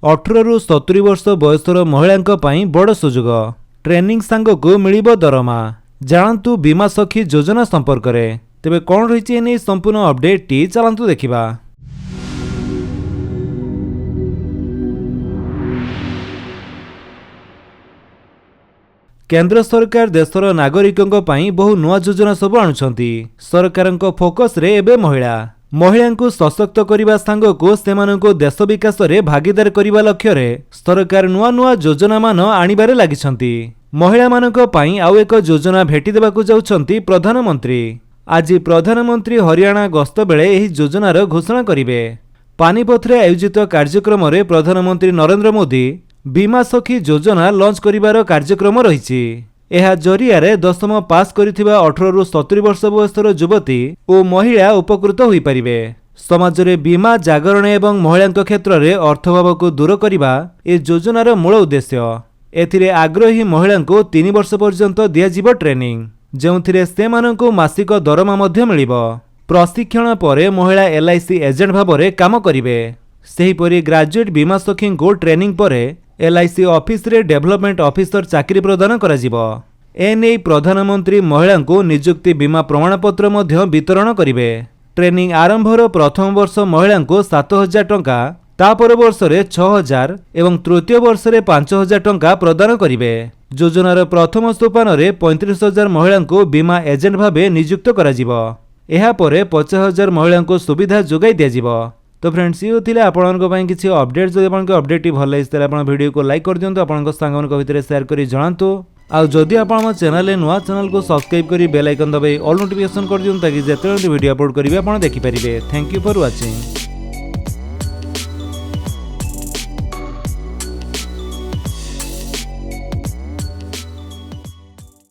18 ରୁ 70 वर्ष बयसर महिलांक पई बड़ सुजोग ट्रेनिंग सांगकु मिलिबो दरमा। जानतु बीमा सखी योजना संपर्क में तेबे कौन रही एने संपूर्ण अपडेट टी चलतु देखा। केंद्र सरकार देशर नागरिकों पई बहु नुआ योजना सब आणुछंती। सरकारक फोकस रे एबे महिला सशक्त करने सांगकु सेमानकु देश विकास रे भागीदार करने लक्ष्य रे सरकार नुआ नुआ योजना मान आनिबारे लागिछंती। महिला मानक पई आउ एक योजना भेटी देबाकु जाउछंती प्रधानमंत्री। आज प्रधानमंत्री हरियाणा गस्त बेले एही योजनार घोषणा करिवे। पानीपथ रे आयोजित कार्यक्रम रे प्रधानमंत्री नरेंद्र मोदी बीमा सखी योजना लॉन्च करिवार कार्यक्रम रहिछि। एहा जरिया दशम पास करिथिबा 18 ରୁ 70 वर्ष बयसर युवती और महिला उपकृत होई परिबे। समाज रे बीमा जागरण एवं महिला क्षेत्र में अर्थभाव को दूर करने ए योजनार मूल उद्देश्य। एथिरे आग्रही महिला को 3 वर्ष पर्यंत दियाजिबो ट्रेनिंग, जेउथिरे सेमानंकु मासिक दरमा मध्य मिलिबो। प्रशिक्षण पर महिला LIC एजेंट भाव में काम करिवे। सेहीपरि ग्रेजुएट बीमा सखी को ट्रेनिंग पर LIC ऑफिस रे डेवलपमेंट ऑफिसर चाकरी प्रदान कराजिबो। एने प्रधानमंत्री महिला को नियुक्ति बीमा प्रमाणपत्र मध्य वितरण करिवे। ट्रेनिंग आरंभर प्रथम वर्ष महिला को 7,000 टंका, तापर वर्ष रे 6,000 एवं तृतीय वर्ष रे 5,000 टंका प्रदान करिवे। योजनार प्रथम सोपान रे 35,000 महिला को बीमा एजेंट भावे नियुक्त कराजिबो। एहा परे 50,000 महिला को सुविधा जोगाई दियाजिबो। तो फ्रेंड्स ये थिले आपनक पई किछि अपडेट। जदि आपनक अपडेट भल लागिस ताले आपन वीडियो को लाइक कर दियंतु, आपनक संगमन भितर शेयर करी जणांतु। आ जदि आपन हम चैनल नुआ चैनल को सब्सक्राइब करी बेल आइकन दबाई ऑल नोटिफिकेशन कर दियंतु ताकि जेतेबेले वीडियो अपलोड करिवे आपन देखि परिबे। Thank you for watching.